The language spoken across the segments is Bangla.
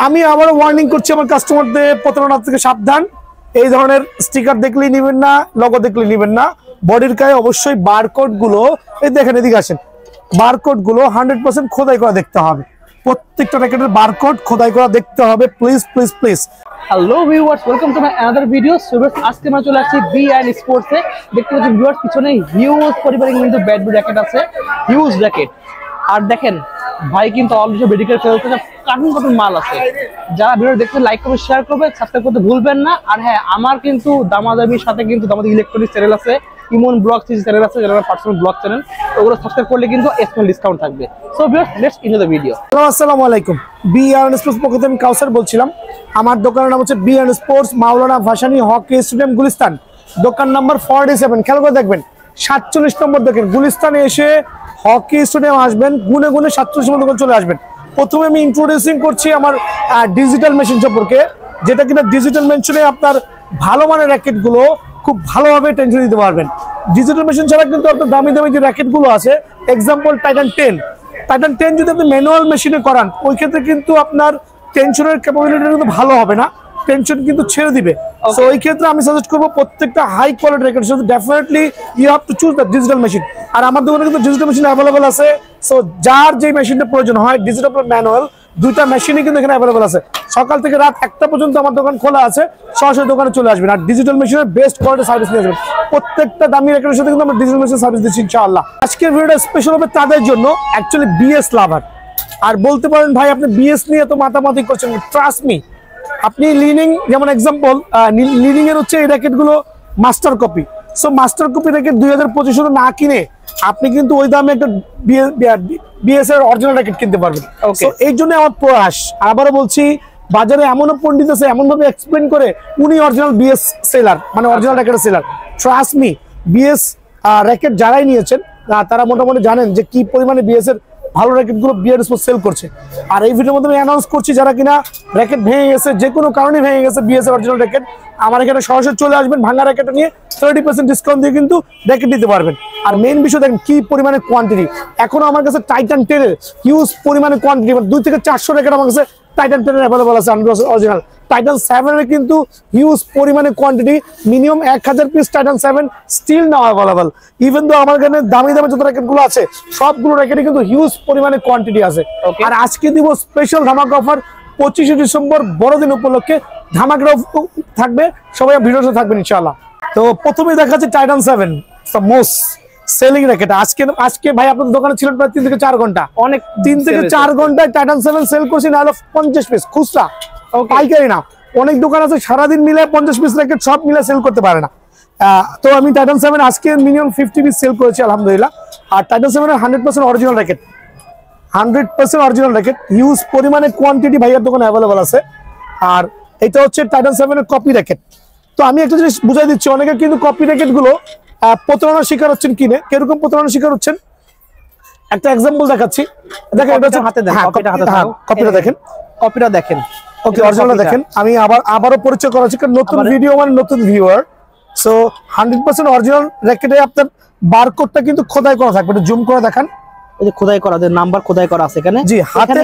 আমি আবার ওয়ার্নিং করছি আমার কাস্টমারদের প্রতারণা থেকে সাবধান। এই ধরনের স্টিকার দেখলেই নেবেন না, লোগো দেখলেই নেবেন না। বডির গায়ে অবশ্যই বারকোড গুলো, এই দেখেন এদিকে আসেন, বারকোড গুলো 100% খোদাই করা দেখতে হবে। প্রত্যেকটা র্যাকেটের বারকোড খোদাই করা দেখতে হবে। Please please please. Hello viewers, welcome to my another video. So আজকে আমরা চলে আসছি বি অ্যান্ড স্পোর্টসে। দেখতে পাচ্ছেন ভিউয়ার্স, পিছনে হিউজ পরিমাণে কিন্তু ব্যাট র্যাকেট আছে, হিউজ র্যাকেট। আর দেখেন ভাই কিন্তু অলরেডি মেডিকেল ফেলতে কার্টুন কার্টুন মাল আছে। যারা ভিডিও দেখতে লাইক করবে, শেয়ার করবে, সাবস্ক্রাইব করতে ভুলবেন না। আর হ্যাঁ, আমার কিন্তু দামাদামির সাথে কিন্তু আমাদের ইলেকট্রনিক চ্যানেল আছে, ইমন ব্লগ চ্যানেল আছে, যারা পার্সোনাল ব্লগ চ্যানেল, ওগুলো সাবস্ক্রাইব করলে কিন্তু স্পেশাল ডিসকাউন্ট থাকবে। So viewers, let's into the video. আসসালামু আলাইকুম, বি অ্যান্ড স্পোর্টস পক্ষ থেকে আমি কাউসার বলছিলাম। আমার দোকানের নাম হচ্ছে B and sports, Maulana Bhashani hockey stadium, Gulistan. দোকান নাম্বার 47। খেয়াল করে দেখবেন 47 নম্বর। দেখেন গুলিস্তানে এসে হকি স্টেডিয়াম আসবেন, গুনে গুনে 47 নম্বর দোকান চলে আসবেন। প্রথমে আমি ইন্ট্রোডিউসিং করছি আমার ডিজিটাল মেশিন সম্পর্কে, যেটা কিনা ডিজিটাল মেশিনে আপনার ভালো মানের র্যাকেট গুলো খুব ভালোভাবে টেনশন দিতে পারবেন। ডিজিটাল মেশিন ছাড়া কিন্তু আপনার দামি দামি যে র্যাকেট গুলো আছে, এক্সাম্পল টাইটান 10 যদি আপনি ম্যানুয়াল মেশিনে করান, ওই ক্ষেত্রে কিন্তু আপনার টেনশনের ক্যাপাবিলিটি কিন্তু ভালো হবে না, টেনশন কিন্তু ছেড়ে দিবে। সো ওই ক্ষেত্রে আমি সাজেস্ট করবো প্রত্যেকটা হাই কোয়ালিটি র্যাকেটের সাথে definitely you have to choose the digital machine. আর আমার দোকানে কিন্তু ডিজিটাল মেশিন অ্যাভেলেবল আছে। সো যার যে মেশিনটা প্রয়োজন হয়, ডিজিটাল ম্যানুয়াল, দুইটা মেশিনই কিন্তু এখানে অ্যাভেলেবল আছে। সকাল থেকে রাত 1টা পর্যন্ত আমার দোকান খোলা আছে, সরাসরি দোকানে চলে আসবেন। আর ডিজিটাল মেশিনের বেস্ট কোয়ালিটি সার্ভিস নিয়ে আসবেন। প্রত্যেকটা দামি র্যাকেটের সাথে কিন্তু আমরা ডিজিটাল মেশিন সার্ভিস দিচ্ছি ইনশাআল্লাহ। আজকের ভিডিওটা স্পেশাল হবে তাদের জন্য অ্যাকচুয়ালি বিএস লাভার। আর বলতে পারেন ভাই আপনি বিএস নিয়ে তো মাতামাতি করছেন, ট্রাস্ট মি। আপনি লিনিং, যেমন এক্সাম্পল লিনিং এর হচ্ছে এই র্যাকেট গুলো master copy. So master copy racket 2025 না কিনে আপনি কিন্তু ওই দামে একটা বিএস এর অরিজিনাল র্যাকেট কিনতে পারবেন। সো এই জন্য আমার প্রয়াস। আবারও বলছি, বাজারে এমনও পণ্ডিত আছে এমন ভাবে এক্সপ্লেন করে উনি অরিজিনাল বিএস সেলার, মানে অরিজিনাল র্যাকেটের seller. Trust me, BS racket যারাই নিয়েছেন তারা মোটামুটি জানেন যে কি পরিমাণে বিএস এর ভালো র্যাকেট গুলো বিআর স্পোর্টস সেল করছে। আর এই ভিডিওর মধ্যে আমি অ্যানাউন্স করছি, যারা কিনা র্যাকেট ভেঙে গেছে, যে কোনো কারণে ভেঙে গেছে বিএস এর অরিজিনাল র্যাকেট, আমার এখানে সরাসরি চলে আসবেন, ভাঙা র্যাকেট নিয়ে 30% ডিসকাউন্ট দিয়ে কিন্তু র্যাকেট দিতে পারবেন। আর মেইন বিষয় দেখেন কি পরিমাণে কোয়ান্টিটি। এখনো আমার কাছে টাইটান 10 এর হিউজ পরিমাণে কোয়ান্টিটি, 2 থেকে 400 র্যাকেট আমার কাছে টাইটান 10 এর অ্যাভেলেবল আছে অরিজিনাল। টাইটান 7 এর কিন্তু হিউজ পরিমাণে quantity, minimum 1000 piece Titan 7 steel now available. Even তো আমার এখানে দামি দামি যত র্যাকেট গুলো আছে সবগুলো র্যাকেটে কিন্তু হিউজ পরিমাণে কোয়ান্টিটি আছে। আর আজকে দিব স্পেশাল ধামাকা অফার, 25শে ডিসেম্বর বড়দিন উপলক্ষে ধামাকা থাকবে। সবাই ভিডিওতে থাকবেন ইনশাআল্লাহ। তো প্রথমে দেখাচ্ছি Titan 7, the most selling racket. আজকে ভাই আপনাদের দোকানে ছিলেন প্রায় 3 থেকে 4 ঘন্টা, অনেক 3 থেকে 4 ঘন্টায় টাইটান 7 সেল করছি, না হলো 50 পিস খুচরা, পাইকারি না। অনেক দোকান আছে সারাদিন মিলে 50 পিস র্যাকেট সব মিলে সেল করতে পারে না। তো আমি টাইটান 7 আজকে মিনিমাম 50 পিস সেল করেছি আলহামদুলিল্লাহ। আর টাইটান 7 এর 100% original racket, 100% original racket, huge পরিমাণে কোয়ান্টিটি ভাইয়ার দোকানে অ্যাভেলেবল আছে। আর এটা হচ্ছে টাইটান 7 এর কপি র্যাকেট। তো আমি একটা জিনিস বুঝাই দিচ্ছি, অনেকে কিন্তু কপি র্যাকেট গুলো প্রতারণার শিকার হচ্ছেন কিনে। কিরকম প্রতারণার শিকার হচ্ছেন, একটা এক্সাম্পল দেখাচ্ছি। দেখেন এটা হচ্ছে হাতে দেন, কপিটা দেখেন, কপিটা দেখেন। ওকে, অরিজিনাল দেখেন। আমি আবারও পরিচয় করাচ্ছি, কারণ নতুন ভিডিও মানে নতুন ভিউয়ার। সো 100% অরিজিনাল র্যাকেটে আপনার বারকোডটা কিন্তু খোদাই করা থাকবে। জুম করে দেখান, এই যে খোদাই করা, যে নাম্বার খোদাই করা আছে এখানে। জি, হাতে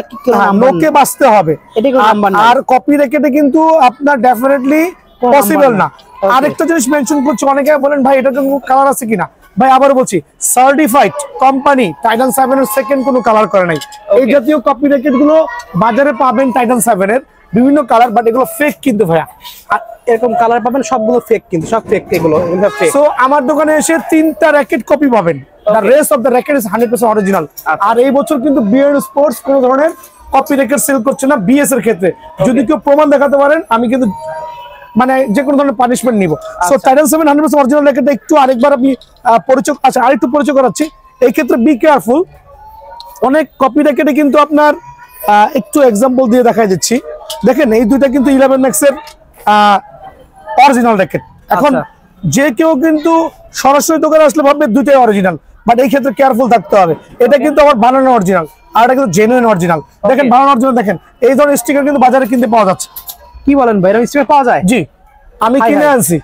নোকে বাছতে হবে। আর কপি র্যাকেটে কিন্তু আপনার ডেফিনেটলি পসিবল না। আরেকটা জিনিস মেনশন করছি, অনেকে বলেন ভাই এটা কোনো কালার আছে কিনা। ভাই আবার বলছি, সার্টিফাইড কোম্পানি টাইটান 7 এর সেকেন্ড কোনো কালার করে নাই। এই জাতীয় কপি র্যাকেট গুলো বাজারে পাবেন টাইটান 7 এর বিভিন্ন কালার, বাট এগুলো ফেক কিন্তু ভাইয়া। আর এরকম কালার পাবেন, সবগুলো ফেক, কিন্তু সব ফেক এগুলো। সো আমার দোকানে এসে 3টা র্যাকেট কপি পাবেন, the rest of the racket is 100% original. আর এই বছর কিন্তু বিআর স্পোর্টস কোনো ধরনের কপি র্যাকেট সেল করছে না বিএস এর ক্ষেত্রে। যদি কেউ প্রমাণ দেখাতে পারেন, আমি কিন্তু মানে যে কোনো ধরনের পানিশমেন্ট নিব। সো টাইটান 7 100% অরিজিনাল র্যাকেটটা একটু আরেকবার আমি পরিচয়, আচ্ছা আরেকটু পরিচয় করাচ্ছি। এই ক্ষেত্রে বি কেয়ারফুল, অনেক কপি র্যাকেটে কিন্তু আপনার একটু এক্সাম্পল দিয়ে দেখাই দিচ্ছি। দেখেন এই দুইটা কিন্তু 11 ম্যাক্স এর অরিজিনাল র্যাকেট। এখন যে কেউ কিন্তু সরাসরি দোকানে আসলে ভাববে দুইটাই অরিজিনাল, বাট এই ক্ষেত্রে কেয়ারফুল থাকতে হবে। এটা কিন্তু আমার বানানো অরিজিনাল, আর এটা কিন্তু জেনুইন অরিজিনাল। দেখেন বানানো অরিজিনাল, দেখেন এই ধরনের স্টিকার কিন্তু বাজারে কিনতে পাওয়া যাচ্ছে। কি বলেন ভাই, এরকম স্টিকার পাওয়া যায়? জি, আমি কিনে আনছি।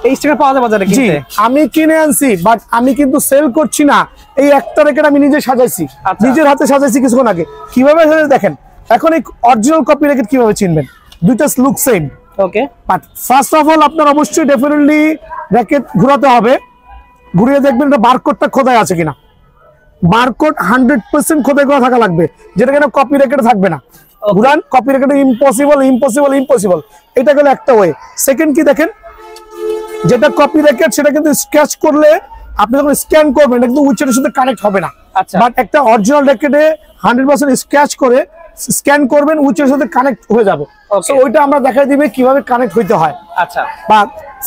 এই স্টিকার পাওয়া যায় বাজারে? জি, আমি কিনে আনছি, বাট আমি কিন্তু সেল করছি না। এই একটা র্যাকেট আমি নিজে সাজাইছি, নিজের হাতে সাজাইছি কিছুক্ষণ আগে। কিভাবে সাজাইছি দেখেন, এখন এই অরিজিনাল কপি র্যাকেট কিভাবে চিনবেন? দুইটা look same, okay. But first of all আপনার অবশ্যই ডেফিনেটলি র্যাকেট ঘোরাতে হবে, ঘুরিয়ে দেখবেন এটা বারকোডটা খোদাই আছে কিনা। বারকোড 100% খোদাই করা থাকা লাগবে, যেটা কিনা কপি র্যাকেটে থাকবে না। ঘুরান, কপি র্যাকেটে ইম্পসিবল ইম্পসিবল ইম্পসিবল। এটা গেল একটা ওয়ে। সেকেন্ড কি দেখেন, যেটা কপি র্যাকেট সেটা কিন্তু স্ক্র্যাচ করলে আপনি যখন স্ক্যান করবেন এটা কিন্তু উইচের সাথে কানেক্ট হবে না। বাট একটা অরিজিনাল র্যাকেটে 100% স্ক্র্যাচ করে স্ক্যান করবেন, উইচের সাথে কানেক্ট হয়ে যাবে। সো ওইটা আমরা দেখাই দিবে কিভাবে কানেক্ট হইতে হয়। আচ্ছা, বা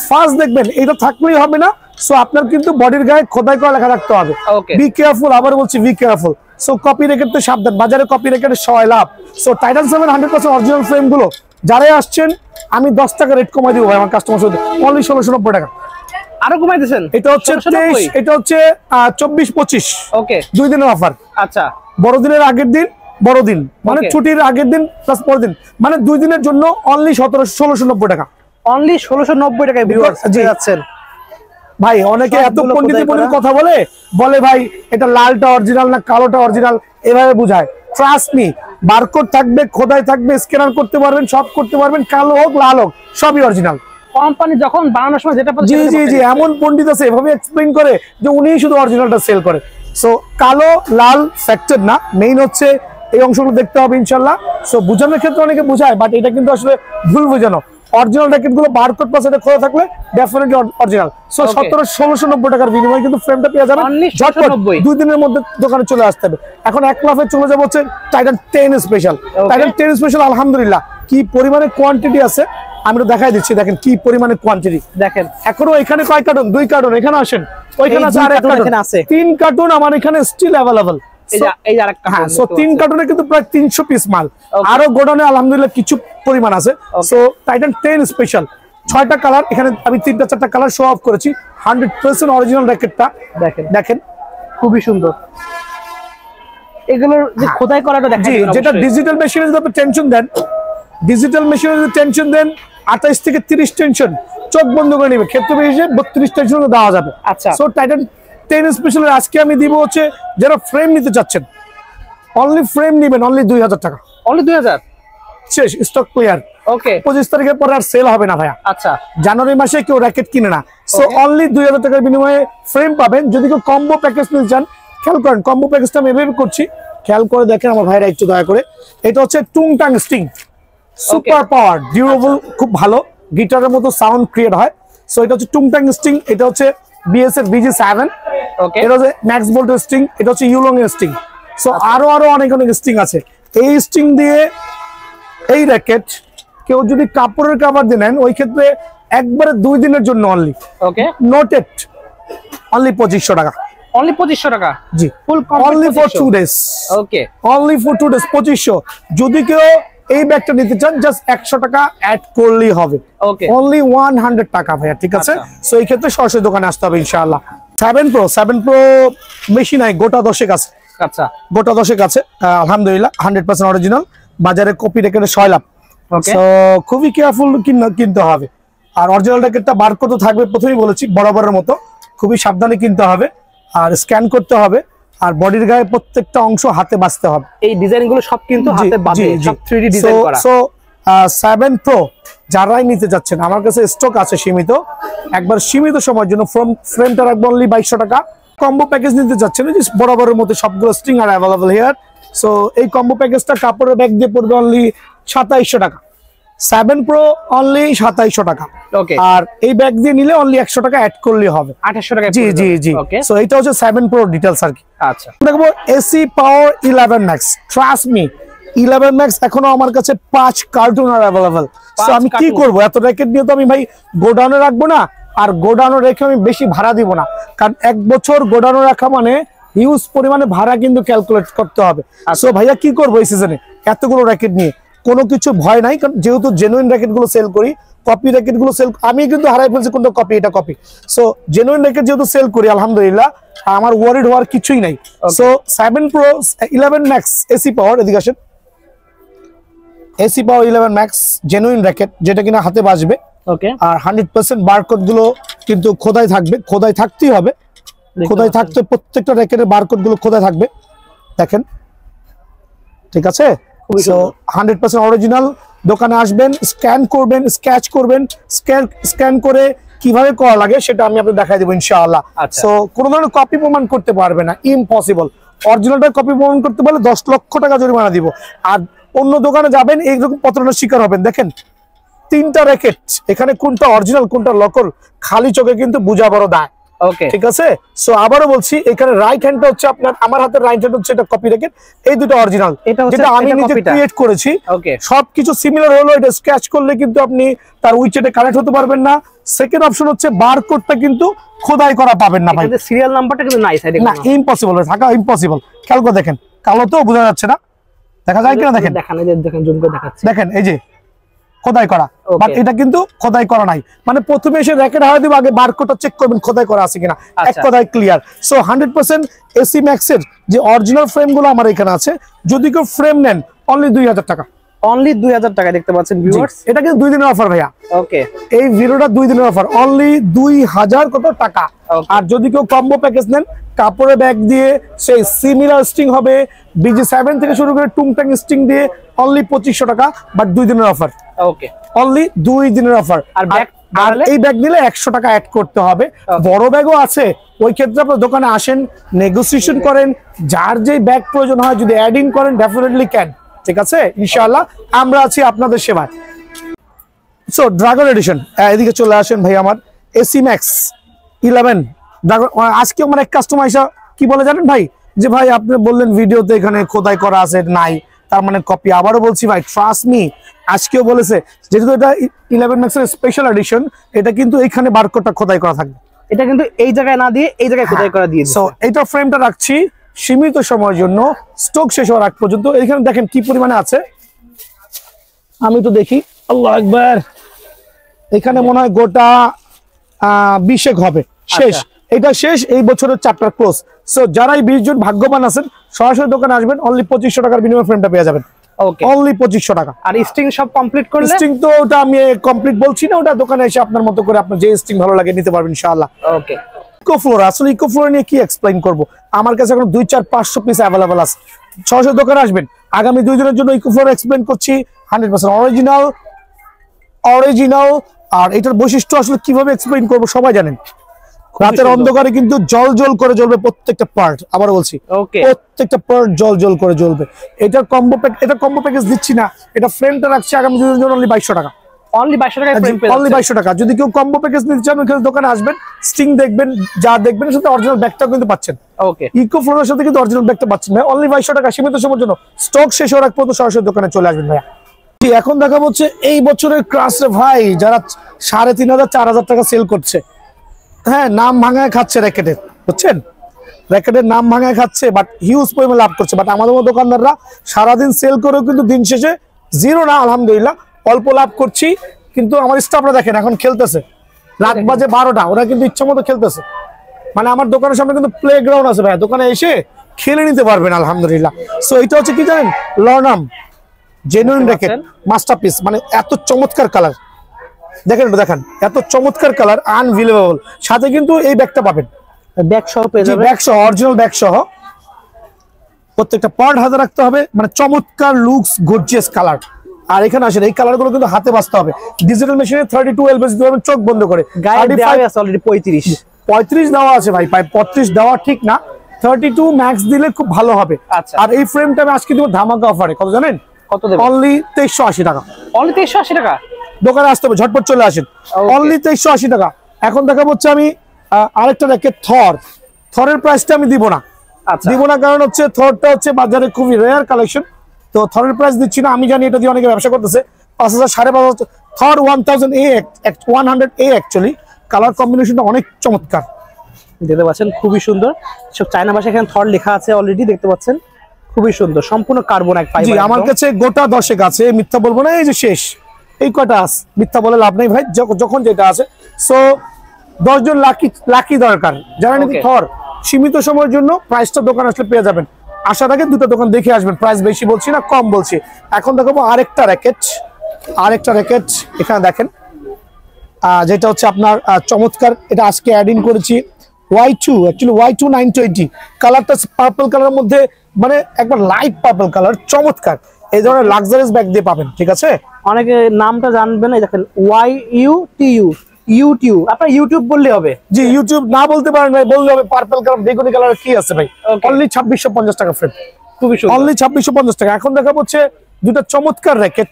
ফার্স্ট দেখবেন এটা থাকলেই হবে না, সো আপনার কিন্তু বডির গায়ে খোদাই করা লেখা রাখতে হবে। বি কেয়ারফুল, আবার বলছি be careful. So copy racket তো সাবধান, বাজারে কপি র্যাকেটের সবাই লাভ। সো টাইটান 7 100% অরিজিনাল ফ্রেম গুলো যারাই আসছেন আমি 10 টাকা রেট কমাই দিব ভাই আমার কাস্টমার সাথে, অনলি 1690 টাকা। আরো কমাই দিবেন? এটা হচ্ছে 23, এটা হচ্ছে 24-25, ওকে, 2 দিনের অফার। আচ্ছা, বড়দিনের আগের দিন, বড়দিন মানে ছুটির আগের দিন প্লাস পরের দিন, মানে 2 দিনের জন্য অনলি 1690 টাকা। অনলি 1690 টাকায় ভিউয়ার্স পেয়ে যাচ্ছেন ভাই। অনেকে এত পণ্ডিতপূর্ণ কথা বলে ভাই এটা লালটা অরিজিনাল না কালোটা অরিজিনাল, এভাবে বুঝায়। ট্রাস্ট মি, বারকোড থাকবে, খোদাই থাকবে, স্ক্যানার করতে পারবেন, সব করতে পারবেন, কালো হোক লাল হোক সবই অরিজিনাল। কোম্পানি যখন বানানোর সময় যেটা জি জি জি, এমন পণ্ডিত আছে এভাবে এক্সপ্লেইন করে যে উনিই শুধু অরিজিনালটা সেল করে। সো কালো লাল ফ্যাক্টর না, মেইন হচ্ছে এই অংশগুলো দেখতে হবে ইনশাল্লাহ। সো বোঝানোর ক্ষেত্রে অনেকে বোঝায়, বাট এটা কিন্তু আসলে ভুল বোঝানো। অরিজিনাল র্যাকেট গুলো বারকোড প্লাস এটা খোলা থাকলে ডেফিনেটলি অরিজিনাল। সো 1690 টাকার বিনিময়ে কিন্তু ফ্রেমটা পেয়ে যাবেন। 2 দিনের মধ্যে দোকানে চলে আসতে হবে। এখন এক লাফে চলে যাবো হচ্ছে টাইটান 10 স্পেশাল। টাইটান 10 স্পেশাল আলহামদুলিল্লাহ কি পরিমাণে কোয়ান্টিটি আছে আমি তো দেখাই দিচ্ছি। দেখেন কি পরিমাণে কোয়ান্টিটি, দেখেন এখনো এখানে কয় কার্টন, 2 কার্টন এখানে আসেন, ওইখানে আছে আরেক কার্টন, 3 কার্টন আমার এখানে স্টিল अवेलेबल। এই আরেকটা, হ্যাঁ, সো 3 কার্টনে কিন্তু প্রায় 300 পিস মাল, আরো গোডাউনে আলহামদুলিল্লাহ কিছু পরিমাণ আছে। সো টাইটান 10 স্পেশাল 6টা কালার, এখানে আমি 3টা-4টা কালার শো অফ করেছি। 100% অরিজিনাল র্যাকেটটা দেখেন, দেখেন খুবই সুন্দর। এগুলোর যে খোদাই করাটা দেখেন, যেটা ডিজিটাল মেশিনে যদি আপনি টেনশন দেন, ডিজিটাল মেশিনে যদি টেনশন দেন 28 থেকে 30 টেনশন চোখ বন্ধ করে নেবে, ক্ষেত্র বিশেষে 32 টেনশন দেওয়া যাবে। আচ্ছা, সো টাইটান 10 স্পেশাল আজকে আমি দিব হচ্ছে যারা ফ্রেম নিতে চাচ্ছেন, অনলি ফ্রেম নেবেন অনলি 2000 টাকা। অনলি 2000, শেষ, স্টক ক্লিয়ার। ওকে, 25 তারিখের পরে আর সেল হবে না ভাইয়া। আচ্ছা, জানুয়ারি মাসে কেউ র্যাকেট কিনে না। সো অনলি 2000 টাকার বিনিময়ে ফ্রেম পাবেন। যদি কেউ কম্বো প্যাকেজ নিতে চান, খেয়াল করেন কম্বো প্যাকেজটা আমি এভাবে করছি, খেয়াল করে দেখেন আমার ভাইরা একটু দয়া করে। এটা হচ্ছে টুংটাং স্টিং সুপার পাওয়ার ডিউরেবল, খুব ভালো, গিটারের মতো সাউন্ড ক্রিয়েট হয়। সো এটা হচ্ছে টুংটাং স্টিং, এটা হচ্ছে বিএস এর BG7, ওকে, এটা হচ্ছে ম্যাক্স ভোল্টের স্টিং, এটা হচ্ছে ইউলং এর স্টিং। সো আরো অনেক স্টিং আছে। এই স্টিং দিয়ে এই র্যাকেট কেউ যদি কাপড়ের কভার দিয়ে নেন, ওই ক্ষেত্রে একবারে 2 দিনের জন্য অনলি, ওকে, নোটেড অনলি 2500 টাকা। অনলি 2500 টাকা, জি, full only for 2 days. Okay, only for 2 days 2500। যদি কেউ এই ব্যাগটা নিতে চান জাস্ট 100 টাকা অ্যাড করলেই হবে। ওকে, অনলি 100 টাকা ভাইয়া, ঠিক আছে। সো এই ক্ষেত্রে সরাসরি দোকানে আসতে হবে ইনশাআল্লাহ। 7 Pro মেশিন নাই, গোটা 10 আছে। আচ্ছা, গোটা 10 আছে আলহামদুলিল্লাহ, 100% অরিজিনাল, বাজারে কপি র্যাকেটের 6 লাভ। সো খুবই কেয়ারফুল কিনতে হবে। আর অরিজিনাল র্যাকেটটা বারকোড তো থাকবে, প্রথমেই বলেছি বরাবরের মতো খুবই সাবধানে কিনতে হবে আর স্ক্যান করতে হবে। আর বডির গায়ে প্রত্যেকটা অংশ হাতে বাঁচতে হবে। এই ডিজাইনগুলো সব কিন্তু হাতে বাঁধে, সব 3D ডিজাইন করা। সো 7 Pro যারাই নিতে যাচ্ছেন, আমার কাছে স্টক আছে সীমিত, একবার সীমিত সময়ের জন্য ফ্রেমটা রাখবো অনলি 2200 টাকা। কম্বো প্যাকেজ নিতে যাচ্ছেন, বরাবরের মতো সবগুলো string R available here. So এই কম্বো প্যাকেজটা কাপড়ের ব্যাগ দিয়ে পড়বে অনলি 2700 টাকা। 7 Pro অনলি 2700 টাকা। ওকে, আর এই ব্যাগ দিয়ে নিলে অনলি 100 টাকা অ্যাড করলে হবে, 2800 টাকা। জি জি জি, সো এটা হচ্ছে 7 Pro ডিটেইলস আর কি। আচ্ছা, দেখবো এসি পাওয়ার 11 ম্যাক্স। ট্রাস্ট মি, 11 ম্যাক্স এখনো আমার কাছে 5 কার্টুন আর অ্যাভেলেবল। সো আমি কি করব, এত র্যাকেট নিয়ে তো আমি ভাই গোডাউনে রাখবো না, আর গোডাউনে রেখে আমি বেশি ভাড়া দিব না, কারণ 1 বছর গোডাউনে রাখা মানে হিউজ পরিমাণে ভাড়া কিন্তু ক্যালকুলেট করতে হবে। সো ভাইয়া কি করবো এই সিজনে এতগুলো র্যাকেট নিয়ে, কোনো কিছু ভয় নাই, কারণ যেহেতু জেনুইন র্যাকেট গুলো সেল করি, কপি র্যাকেট গুলো সেল আমি কিন্তু হারাই ফেলছি কোনটা কপি, এটা কপি। সো জেনুইন র্যাকেট যেহেতু সেল করি আলহামদুলিল্লাহ, আমার ওয়ারিড হওয়ার কিছুই নাই। সো 7 Pro 11 ম্যাক্স এসি পাওয়ার, এদিকে আসেন, এসি পাওয়ার 11 ম্যাক্স জেনুইন র্যাকেট, যেটা কিনা হাতে বাজবে। ওকে, আর 100% বারকোড গুলো কিন্তু খোদাই থাকবে, খোদাই থাকতেই হবে, খোদাই থাকতে প্রত্যেকটা র্যাকেটের বারকোড গুলো খোদাই থাকবে, দেখেন, ঠিক আছে। So 100% original. দোকানে আসবেন, স্ক্যান করবেন, স্ক্যাচ করবেন, স্ক্যান করে কিভাবে করা লাগে সেটা আমি আপনাকে দেখাই দেবো ইনশাআল্লাহ। সো কোনো ধরনের কপি প্রমাণ করতে পারবে না, ইম্পসিবল। অরিজিনালটা কপি প্রমাণ করতে পারলে 10 লক্ষ টাকা জরিমানা দিব। আর অন্য দোকানে যাবেন এইরকম প্রতারণার শিকার হবেন। দেখেন 3টা র্যাকেট, এখানে কোনটা অরিজিনাল কোনটা নকল খালি চোখে কিন্তু বোঝা বড় দায়। ওকে, ঠিক আছে। সো আবারও বলছি, এখানে রাইট হ্যান্ডটা হচ্ছে আপনার, আমার হাতের রাইট হ্যান্ড হচ্ছে এটা কপি র্যাকেট, এই দুটো অরিজিনাল, যেটা আমি নিজে ক্রিয়েট করেছি। সবকিছু সিমিলার হলো, এটা স্ক্র্যাচ করলে কিন্তু আপনি তার উইচেটে কানেক্ট হতে পারবেন না। সেকেন্ড অপশন হচ্ছে বারকোডটা কিন্তু খোদাই করা পাবেন না ভাই, সিরিয়াল নাম্বারটা কিন্তু নাই সাইডে, না ইম্পসিবল, থাকা ইম্পসিবল। খেয়াল করে দেখেন, কালো তো বোঝা যাচ্ছে না, দেখা যায় কিনা দেখেন, দেখেন জুম করে দেখাচ্ছি, দেখেন এই যে খোদাই করা, বাট এটা কিন্তু খোদাই করা নাই। মানে প্রথমে এসে র্যাকেট হাওয়া দিব, আগে বারকোডটা চেক করবেন খোদাই করা আছে কিনা, এক কথায় ক্লিয়ার। সো 100% এসি ম্যাক্সের যে অরিজিনাল ফ্রেম গুলো আমার এখানে আছে, যদি কেউ ফ্রেম নেন অনলি 2000 টাকা, অনলি 2000 টাকা। দেখতে পাচ্ছেন ভিউয়ার্স, এটা কিন্তু 2 দিনের অফার ভাইয়া। ওকে, এই ভিডিওটা 2 দিনের অফার, অনলি 2000 কত টাকা। আর যদি কেউ কম্বো প্যাকেজ নেন, কাপড়ের ব্যাগ দিয়ে সেই সিমিলার স্টিং হবে, BG7 থেকে শুরু করে টুংটাং স্টিং দিয়ে অনলি 2500 টাকা, বাট 2 দিনের অফার। ওকে, অনলি 2 দিনের অফার। আর এই ব্যাগ নিলে 100 টাকা অ্যাড করতে হবে। বড় ব্যাগও আছে, ওই ক্ষেত্রে আপনার দোকানে আসেন, নেগোসিয়েশন করেন, যার যে ব্যাগ প্রয়োজন হয় যদি অ্যাডিং করেন ডেফিনেটলি ক্যান। ঠিক আছে, ইনশাআল্লাহ আমরা আছি আপনাদের সেবায়। সো ড্রাগন এডিশন, এদিকে চলে আসেন ভাই, আমার এসি ম্যাক্স 11 ড্রাগন। আজকে আমার এক কাস্টমার এসে কি বলে জানেন ভাই, যে ভাই আপনি বললেন ভিডিওতে এখানে খোদাই করা আছে, নাই তার মানে কপি। আবারও বলছি ভাই, ট্রাস্ট মি, আজকেও বলেছে যেহেতু এটা 11 ম্যাক্সের স্পেশাল এডিশন, এটা কিন্তু এইখানে বারকোডটা খোদাই করা থাকবে, এটা কিন্তু এই জায়গায় না দিয়ে এই জায়গায় খোদাই করা দিয়ে দিয়েছে। সো এটা ফ্রেমটা রাখছি সীমিত সময়ের জন্য, স্টক শেষ হওয়ার আগ পর্যন্ত। এখানে দেখেন কি পরিমাণে আছে, আমি তো দেখি, আল্লাহু আকবার, এখানে মনে হয় গোটা 20 হবে শেষ। এটা শেষ, এই বছরের চ্যাপ্টার ক্লোজ। সো যারা এই 20 জন ভাগ্যবান আছেন, সরাসরি দোকানে আসবেন, অনলি 2500 টাকার বিনিময়ে ফ্রেমটা পেয়ে যাবেন। ওকে, অনলি 2500 টাকা। আর স্টিং সব কমপ্লিট করলে, স্টিং তো ওটা আমি কমপ্লিট বলছি না, ওটা দোকানে এসে আপনার মতো করে আপনার যে স্টিং ভালো লাগে নিতে পারবেন ইনশাআল্লাহ। ওকে, ইকোফ্লোর, আসলে ইকোফ্লোর নিয়ে কি এক্সপ্লেইন করব, আমার কাছে এখন 2, 4, 500 পিস অ্যাভেলেবল আছে। সরাসরি দোকানে আসবেন, আগামী 2 দিনের জন্য ইকোফ্লোর এক্সপ্লেইন করছি। 100% অরিজিনাল। আর এটার বৈশিষ্ট্য আসলে কিভাবে এক্সপ্লেইন করব সবাই জানেন, রাতের অন্ধকারে কিন্তু জল জল করে জ্বলবে প্রত্যেকটা পার্ট। আবার বলছি, প্রত্যেকটা পার্ট জল জল করে জ্বলবে। এটার কম্বো প্যাকেজ দিচ্ছি না, এটা ফ্রেমটা রাখছি আগামী 2 দিনের জন্য অনলি 2200 টাকা। অনলি 2200 টাকায় ফ্রেম পেয়ে যাচ্ছেন, অনলি 2200 টাকা। যদি কেউ কম্বো প্যাকেজ নিতে চান, ওখানে দোকানে আসবেন, স্টিং দেখবেন, যা দেখবেন সাথে অরিজিনাল ব্যাগটাও কিন্তু পাচ্ছেন। ওকে, ইকোফ্লোরের সাথে কিন্তু অরিজিনাল ব্যাগটা পাচ্ছেন ভাই, অনলি 2200 টাকা, সীমিত সময়ের জন্য। স্টক শেষ হওয়ার আগ পর্যন্ত সরাসরি দোকানে চলে আসবেন ভাইয়া। এখন দেখা হচ্ছে এই বছরের ক্রাশে ভাই, যারা 3500 4000 টাকা সেল করছে, হ্যাঁ নাম ভাঙায় খাচ্ছে র্যাকেটের, বুঝছেন, র্যাকেটের নাম ভাঙায় খাচ্ছে, বাট হিউজ পরিমাণ লাভ করছে। বাট আমাদের মতো দোকানদাররা সারাদিন সেল করেও কিন্তু দিন শেষে জিরো না, আলহামদুলিল্লাহ অল্প লাভ করছি। কিন্তু আমার স্টাফরা দেখেন এখন খেলতেছে, রাত বাজে 12টা, ওরা কিন্তু ইচ্ছা মতো খেলতেছে। মানে আমার দোকানের সামনে কিন্তু প্লে গ্রাউন্ড আছে ভাই, দোকানে এসে খেলে নিতে পারবেন আলহামদুলিল্লাহ। সো এটা হচ্ছে কি জানেন, লর্নাম জেনুইন র্যাকেট, মাস্টারপিস। মানে এত চমৎকার কালার, দেখেন দেখেন, এত চমৎকার কালার, আনবিলিভেবল। সাথে কিন্তু এই ব্যাগটা পাবেন, ব্যাগ সহ পেয়ে যাবেন, ব্যাগ সহ, অরিজিনাল ব্যাগ সহ। প্রত্যেকটা পার্ট হাতে রাখতে হবে, মানে চমৎকার লুকস, গর্জিয়াস কালার। আর এখানে আসেন, এই কালার গুলো কিন্তু হাতে বাঁচতে হবে। ডিজিটাল মেশিনে 32 এলবিএস দিতে পারবেন চোখ বন্ধ করে। গায়ে দেওয়া আছে অলরেডি 35 দেওয়া আছে ভাই, 35 দেওয়া ঠিক না, 32 ম্যাক্স দিলে খুব ভালো হবে। আর এই ফ্রেমটা আমি আজকে দিব ধামাকা অফারে, কত জানেন? কত দেবেন? অনলি 2380 টাকা। অনলি 2380 টাকা। দোকানে আসতে হবে, ঝটপট চলে আসেন, অনলি 2380 টাকা। এখন দেখা হচ্ছে আমি আরেকটা র্যাকেট থরের প্রাইসটা আমি দিব না, কারণ হচ্ছে থরটা হচ্ছে বাজারে খুবই রেয়ার কালেকশন, তো থরের প্রাইস দিচ্ছি না। আমি জানি এটা দিয়ে অনেকে ব্যবসা করতেছে, 5000 5500 থর 100A অ্যাকচুয়ালি কালার কম্বিনেশনটা অনেক চমৎকার, দেখতে পাচ্ছেন, খুবই সুন্দর। সব চায়না ভাষায় এখানে থর লেখা আছে অলরেডি, দেখতে পাচ্ছেন, খুবই সুন্দর, সম্পূর্ণ কার্বন এক ফাইবার। আমার কাছে গোটা 10 আছে, মিথ্যা বলবো না, এই যে শেষ এই কটা আছে, মিথ্যা বলে লাভ নেই ভাই, যখন যেটা আছে। সো 10 জন লাকি দরকার যারা নাকি থর, সীমিত সময়ের জন্য প্রাইসটা দোকান আসলে পেয়ে যাবেন। আসার আগে দুটো দোকান দেখে আসবেন, প্রাইস বেশি বলছি না, কম বলছি। এখন দেখাবো আরেকটা র্যাকেট, এখানে দেখেন, যেটা হচ্ছে আপনার চমৎকার। এটা আজকে অ্যাড ইন করেছি Y2, অ্যাকচুয়ালি Y2 920 কালারটা পার্পল কালারের মধ্যে, মানে একবার লাইট পার্পল কালার, চমৎকার। এই ধরনের লাক্সারিয়াস ব্যাগ দিয়ে পাবেন, ঠিক আছে। অনেকে নামটা জানবেন না, দেখেন YUTU ইউটিউব, আপনার ইউটিউব বললে হবে। জি, ইউটিউব না বলতে পারেন ভাই, বললে হবে পার্পল কালার বেগুনি কালার কি আছে ভাই, অনলি 2650 টাকা ফ্রেম, খুবই সুন্দর, অনলি 2650 টাকা। এখন দেখা হচ্ছে দুটো চমৎকার র্যাকেট,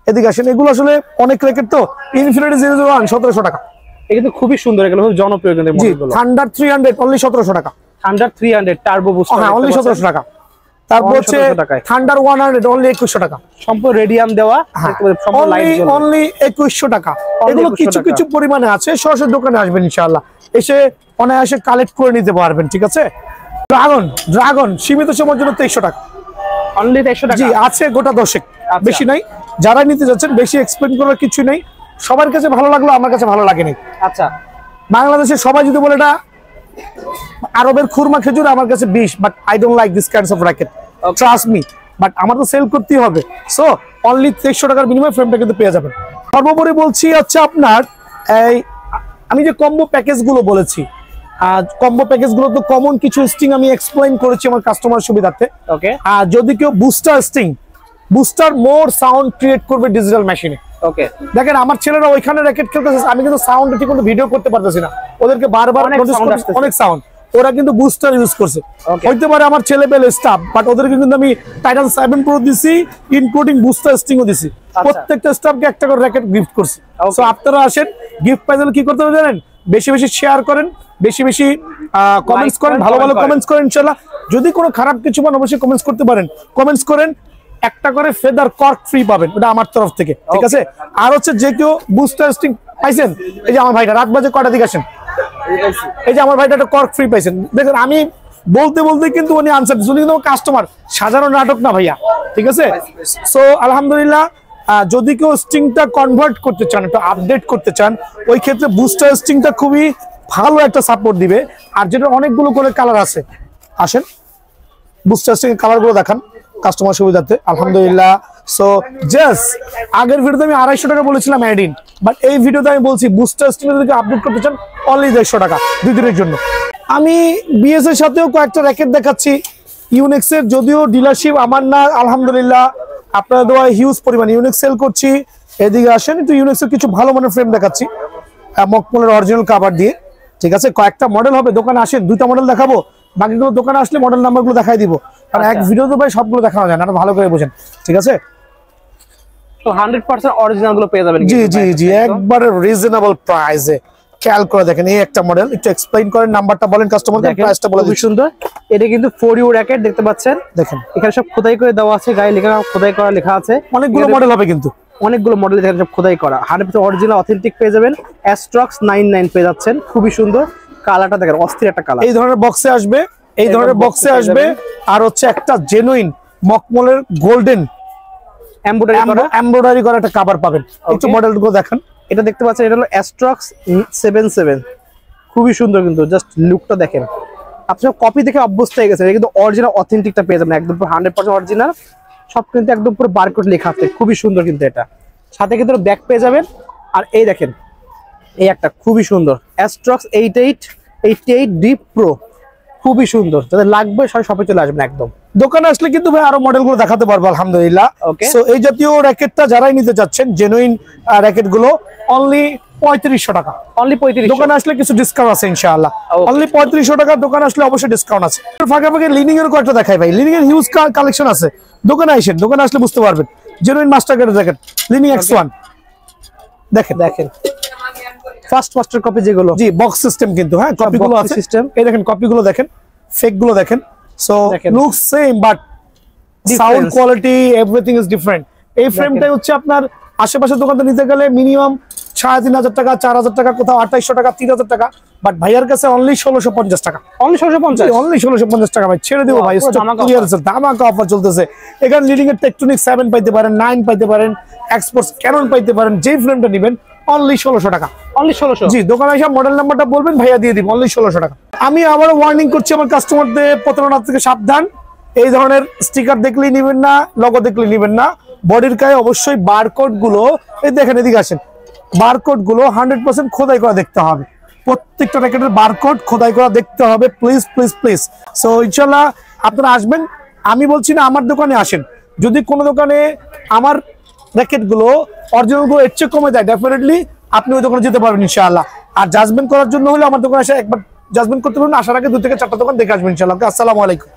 এদিকে আসেন। এগুলো আসলে অনেক র্যাকেট তো, ইনফিনিটি 001 1700 টাকা। এটা কিন্তু খুবই সুন্দর, এগুলো খুব জনপ্রিয় কিন্তু মডেলগুলো। থান্ডার 300 অনলি 1700 টাকা। থান্ডার 300 টার্বো বুস্টার, হ্যাঁ অনলি 1700 টাকা। তারপর হচ্ছে থান্ডার 100 অনলি 2100 টাকা, সম্পূর্ণ রেডিয়াম দেওয়া, সম্পূর্ণ লাইট জ্বলবে, অনলি 2100 টাকা। এগুলো কিছু কিছু পরিমাণে আছে, সরাসরি দোকানে আসবেন ইনশাআল্লাহ, এসে অনায়াসে কালেক্ট করে নিতে পারবেন, ঠিক আছে। ড্রাগন সীমিত সময়ের জন্য 2300 টাকা, অনলি 2300 টাকা। জি আছে গোটা 10, বেশি নাই। যারা নিতে যাচ্ছেন বেশি এক্সপ্লেইন করার কিছু নেই, সবার কাছে ভালো লাগলো, আমার কাছে ভালো লাগেনি। আচ্ছা, বাংলাদেশে সবাই যদি বলে এটা আরবের খুরমা খেজুর, আমার কাছে 20, but I don't like this kinds of racket, trust me. But আমার তো সেল করতেই হবে, সো অনলি 2300 টাকার বিনিময়ে ফ্রেমটা কিন্তু পেয়ে যাবেন। সর্বোপরি বলছি হচ্ছে আপনার এই আমি যে কম্বো প্যাকেজ গুলো বলেছি, কম্বো প্যাকেজ গুলো তো কমন কিছু স্ট্রিং আমি এক্সপ্লেইন করেছি আমার কাস্টমার সুবিধার্থে। ওকে, আর যদি কেউ বুস্টার স্ট্রিং, বুস্টার মোর সাউন্ড ক্রিয়েট করবে ডিজিটাল মেশিনে। ওকে, দেখেন আমার ছেলেরা ওইখানে র্যাকেট খেলতেছে, আমি কিন্তু সাউন্ড ঠিক মতো ভিডিও করতে পারতেছি না, ওদেরকে বারবার অনেক সাউন্ড, ওরা কিন্তু বুস্টার ইউজ করছে। হইতে পারে আমার ছেলে পেলে স্টাফ, বাট ওদেরকে কিন্তু আমি টাইটান 7 প্রো দিছি, ইনক্লুডিং বুস্টার স্ট্রিংও দিছি। প্রত্যেকটা স্টাফকে একটা করে র্যাকেট গিফট করছি। সো আপনারা আসেন, গিফট পাইলে কি করতে হবে জানেন? বেশি বেশি শেয়ার করেন, বেশি বেশি কমেন্টস করেন, ভালো ভালো কমেন্টস করেন ইনশাআল্লাহ। যদি কোনো খারাপ কিছু পান অবশ্যই কমেন্টস করতে পারেন, কমেন্টস করেন। একটা করে ফেদার কর্ক ফ্রি পাবেন, ওটা আমার তরফ থেকে, ঠিক আছে। আর হচ্ছে যে কেউ বুস্টার স্ট্রিং পাইছেন, এই যে আমার ভাইটা রাত বাজে কয়টা দিকে আসেন, এই যে আমার ভাইটা একটা কর্ক ফ্রি পাইছেন। দেখেন আমি বলতে বলতে কিন্তু উনি আনসার দিচ্ছেন, উনি কিন্তু কাস্টমার, সাধারণ নাটক না ভাইয়া, ঠিক আছে। সো আলহামদুলিল্লাহ, যদি কেউ স্ট্রিংটা কনভার্ট করতে চান, একটু আপডেট করতে চান, ওই ক্ষেত্রে বুস্টার স্ট্রিংটা খুবই ভালো একটা সাপোর্ট দিবে। আর যেটা অনেকগুলো করে কালার আছে, আসেন বুস্টার স্ট্রিং কালার গুলো দেখান কাস্টমার সুবিধাতে। আলহামদুলিল্লাহ। সো জাস্ট আগের ভিডিওতে আমি 250 টাকা বলেছিলাম অ্যাড ইন, বাট এই ভিডিওতে আমি বলছি বুস্টার স্ট্রিং যদি আপডেট করতে চান অনলি 150 টাকা 2 দিনের জন্য। আমি বিএস এর সাথেও কয়েকটা র্যাকেট দেখাচ্ছি ইউনিক্স এর, যদিও ডিলারশিপ আমার না, আলহামদুলিল্লাহ আপনারা দোয়া হিউজ পরিমাণ ইউনিক্স সেল করছি। এদিকে আসেন, একটু ইউনিক্স এর কিছু ভালো মানের ফ্রেম দেখাচ্ছি মকমলের অরিজিনাল কভার দিয়ে, ঠিক আছে। কয়েকটা মডেল হবে, দোকানে আসেন, 2টা মডেল দেখাবো, বাকিগুলো দোকানে আসলে মডেল নাম্বারগুলো দেখাই দিব, কারণ এক ভিডিও তো ভাই সবগুলো দেখানো যায় না, ভালো করে বোঝেন, ঠিক আছে। তো 100% অরিজিনাল গুলো পেয়ে যাবেন। জি জি জি, একবারে রিজনেবল প্রাইসে। খেয়াল করে দেখেন, এই একটা মডেল, একটু এক্সপ্লেইন করেন, নাম্বারটা বলেন কাস্টমারকে, প্রাইসটা বলে দিন। সুন্দর, এটা কিন্তু 4U র‍্যাকেট দেখতে পাচ্ছেন, দেখেন এখানে সব খোদাই করে দেওয়া আছে, গায়ে লেখা খোদাই করা লেখা আছে। অনেকগুলো মডেল হবে কিন্তু, অনেকগুলো মডেল দেখেন সব খোদাই করা, 100% অরিজিনাল অথেন্টিক পেয়ে যাবেন। অ্যাস্ট্রক্স 99 পেয়ে যাচ্ছেন, খুবই সুন্দর। কালারটা দেখেন অস্থির একটা কালার, এই ধরনের বক্সে আসবে, এই ধরনের বক্সে আসবে। আর হচ্ছে একটা জেনুইন মকমলের গোল্ডেন এমব্রয়ডারি করা একটা কভার পাবেন। একটু মডেলগুলো দেখেন, এটা দেখতে পাচ্ছেন, এটা হলো অ্যাস্ট্রক্স 77, খুবই সুন্দর কিন্তু, জাস্ট লুকটা দেখেন। আপনি কপি দেখে অভ্যস্ত হয়ে গেছেন, এটা কিন্তু অরিজিনাল অথেন্টিকটা পেয়ে যাবেন, একদম 100% অরিজিনাল, সব কিন্তু একদম পুরো বারকোড লেখা আছে, খুবই সুন্দর কিন্তু। এটা সাথে কিন্তু ব্যাক পেয়ে যাবেন। আর এই দেখেন, এই একটা খুবই সুন্দর অ্যাস্ট্রক্স 88 ডিপ প্রো, খুবই সুন্দর, যাদের লাগবে সবাই শপে চলে আসবেন একদম। দোকানে আসলে কিন্তু ভাই আরো মডেলগুলো দেখাতে পারবো আলহামদুলিল্লাহ। সো এই জাতীয় র্যাকেটটা যারাই নিতে যাচ্ছেন, জেনুইন র্যাকেট গুলো অনলি 3500 টাকা, অনলি 3500। দোকানে আসলে কিছু ডিসকাউন্ট আছে ইনশাআল্লাহ, অনলি 3500 টাকা। দোকানে আসলে অবশ্যই ডিসকাউন্ট আছে। ফাঁকা ফাঁকা লিনিং এর কয়েকটা দেখাই ভাই, লিনিং এর হিউজ কালেকশন আছে, দোকানে আসেন, দোকানে আসলে বুঝতে পারবেন। জেনুইন মাস্টার কার্ডের জ্যাকেট লিনিং X1 দেখেন, দেখেন ফার্স্ট মাস্টার কপি যেগুলো, জি বক্স সিস্টেম কিন্তু, হ্যাঁ কপিগুলো আছে সিস্টেম। এই দেখেন কপিগুলো দেখেন, ফেক গুলো দেখেন। So looks same but sound quality everything is different. এই ফ্রেমটাই হচ্ছে আপনার আশেপাশে দোকানে নিতে গেলে মিনিমাম 3500 টাকা, 4000 টাকা, কোথাও 2800 টাকা, 3000 টাকা, বাট ভাইয়ার কাছে অনলি 1650 টাকা, অনলি 1650, অনলি 1650 টাকা ভাই, ছেড়ে দিব ভাই, ধামাকা অফার চলতেছে। এখানে লিডিং এর টেকটনিক 7 পাইতে পারেন, 9 পাইতে পারেন, এক্সপোর্টস ক্যানন পাইতে পারেন, যেই ফ্রেমটা নেবেন অনলি 1600 টাকা, অনলি 1600। জি, দোকানে এসে মডেল নাম্বারটা বলবেন, ভাইয়া দিয়ে দিব, অনলি 1600 টাকা। আমি আবারও ওয়ার্নিং করছি আমার কাস্টমারদের, প্রতারণা থেকে সাবধান। এই ধরনের স্টিকার দেখলেই নেবেন না, লোগো দেখলেই নেবেন না। বডির গায়ে অবশ্যই বারকোড গুলো, এই দেখেন এদিকে আসেন, বারকোড গুলো 100% খোদাই করা দেখতে হবে, প্রত্যেকটা র্যাকেটের বারকোড খোদাই করা দেখতে হবে, প্লিজ প্লিজ প্লিজ। সো ইনশাআল্লাহ আপনারা আসবেন, আমি বলছি না আমার দোকানে আসেন, যদি কোনো দোকানে আমার র্যাকেটগুলো অরিজিনালগুলো এর চেয়ে কমে দেয়, ডেফিনেটলি আপনি ওই দোকানে যেতে পারবেন ইনশাআল্লাহ। আর জাজমেন্ট করার জন্য হলে আমার দোকানে এসে একবার জাজমেন্ট করতে পারবেন। আসার আগে 2 থেকে 4টা দোকান দেখে আসবেন ইনশাআল্লাহ। আসসালামু আলাইকুম।